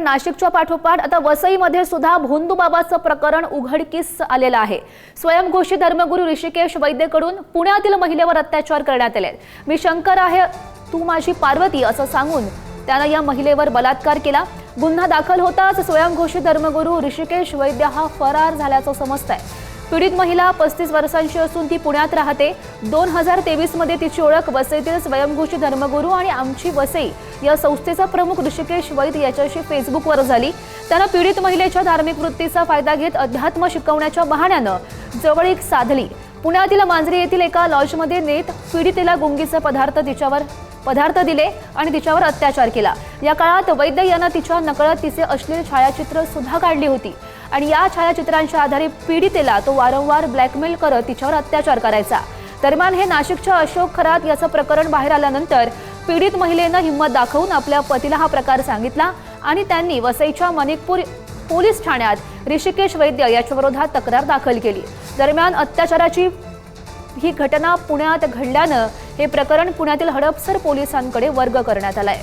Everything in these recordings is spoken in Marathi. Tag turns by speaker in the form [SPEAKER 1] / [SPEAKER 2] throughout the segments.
[SPEAKER 1] नाशिकच्या पाठोपाठ आता वसईमध्ये सुद्धा भोंदूबाबाचं प्रकरण उघडकीस आलेलं आहे। स्वयंघोषित धर्मगुरू ऋषिकेश वैद्यकडून पुण्यातील महिलेवर अत्याचार करण्यात आले। मी शंकर आहे, तू माझी पार्वती असं सांगून त्यानं या महिलेवर बलात्कार केला। गुन्हा दाखल होताच स्वयंघोषित धर्मगुरू ऋषिकेश वैद्य हा फरार झाल्याचं समजतंय। पीडित महिला 35 वर्षांची असून ती पुण्यात राहते। 2023 मध्ये तिची ओळख वसईतील स्वयंघोषित धर्मगुरू आणि आमची वसई या संस्थेचा प्रमुख ऋषिकेश वैद्य याच्याशी फेसबुकवर झाली। त्यानं पीडित महिलेच्या धार्मिक वृत्तीचा फायदा घेत अध्यात्म शिकवण्याच्या बहाण्यानं जवळीक साधली। पुण्यातील मांजरी येथील एका लॉजमध्ये नेत पीडितेला गुंगीचे पदार्थ दिले आणि तिच्यावर अत्याचार केला। या काळात वैद्य यानं तिच्या नकळत तिचे अश्लील छायाचित्र सुद्धा काढली होती आणि या छायाचित्रांच्या आधारे पीडितेला तो वारंवार ब्लॅकमेल करत तिच्यावर अत्याचार करायचा। दरम्यान हे नाशिकच्या अशोक खरात याचं प्रकरण बाहेर आल्यानंतर पीडित महिलेनं हिंमत दाखवून आपल्या पतीला हा प्रकार सांगितला आणि त्यांनी वसईच्या मणिकपूर पोलीस ठाण्यात ऋषिकेश वैद्य याच्या विरोधात तक्रार दाखल केली। दरम्यान अत्याचाराची ही घटना पुण्यात घडल्यानं हे प्रकरण पुण्यातील हडपसर पोलिसांकडे वर्ग करण्यात आलंय।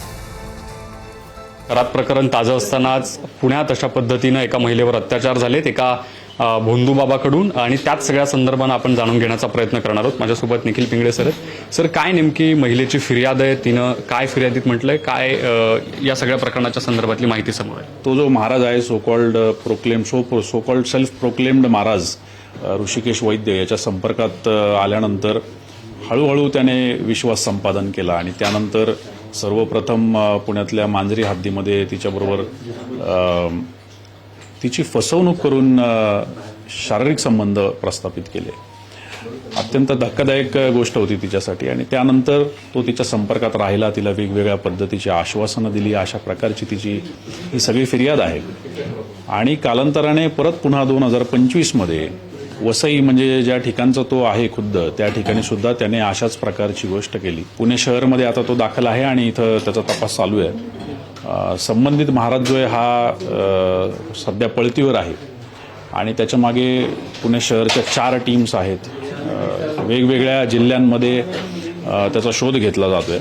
[SPEAKER 2] खरात प्रकरण ताजं असतानाच पुण्यात अशा पद्धतीनं एका महिलेवर अत्याचार झालेत एका भोंदूबाबाकडून आणि त्याच सगळ्या संदर्भानं आपण जाणून घेण्याचा प्रयत्न करणार आहोत। माझ्यासोबत निखिल पिंगळे सर आहेत। सर, काय नेमकी महिलेची फिर्याद आहे, तिनं काय फिर्यादीत म्हटलंय, काय या सगळ्या प्रकरणाच्या संदर्भातली माहिती समोर आहे?
[SPEAKER 3] तो जो महाराज आहे सो कॉल्ड सेल्फ प्रोक्लेम्ड महाराज ऋषिकेश वैद्य याच्या संपर्कात आल्यानंतर हळूहळू त्याने विश्वास संपादन केला आणि त्यानंतर सर्वप्रथम पुण्यातल्या मांजरी हद्दीमध्ये तिच्याबरोबर तिची फसवणूक करून शारीरिक संबंध प्रस्थापित केले। अत्यंत धक्कादायक गोष्ट होती तिच्यासाठी आणि त्यानंतर तो तिच्या संपर्कात राहिला, तिला वेगवेगळ्या पद्धतीची आश्वासनं दिली। अशा प्रकारची तिची ही सगळी फिर्याद आहे आणि कालांतराने परत पुन्हा 2025 मध्ये वसई म्हणजे ज्या ठिकाणचा तो आहे खुद्द त्या ठिकाणी सुद्धा त्याने अशाच प्रकारची गोष्ट केली। पुणे शहरमध्ये आता तो दाखल आहे आणि इथं त्याचा तपास चालू आहे। संबंधित महाराज जो आहे हा सध्या पळतीवर आहे आणि त्याच्या मागे पुणे शहरच्या 4 टीम्स आहेत। वेगवेगळ्या जिल्ह्यांमध्ये त्याचा शोध घेतला जातोय।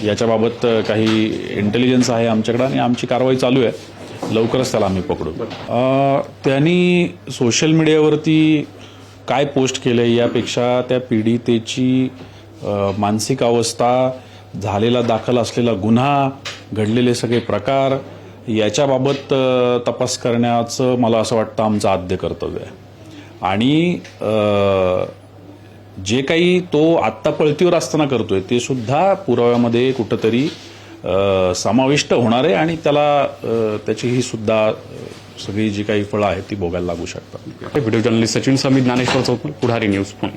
[SPEAKER 3] याच्याबाबत काही इंटेलिजन्स आहे आमच्याकडे आणि आमची कारवाई चालू आहे। लवकरच त्याला आम्ही पकडू। त्यांनी सोशल मीडियावरती काय पोस्ट केलंय यापेक्षा त्या पीडितेची मानसिक अवस्था, झालेला दाखल असलेला गुन्हा, घडलेले सगळे प्रकार याच्याबाबत तपास करण्याचं मला असं वाटतं आमचं आद्य कर्तव्य आहे आणि जे काही तो आत्ता पळतीवर असताना करतोय ते सुद्धा पुराव्यामध्ये कुठंतरी समाविष्ट होणार आहे आणि त्याला त्याची ही सुद्धा सगळी जी काही फळं आहेत ती भोगायला लागू शकतात।
[SPEAKER 2] व्हिडिओ जर्नलिस्ट सचिन समीर, ज्ञानेश्वर चौगुले, पुढारी न्यूज, पुणे।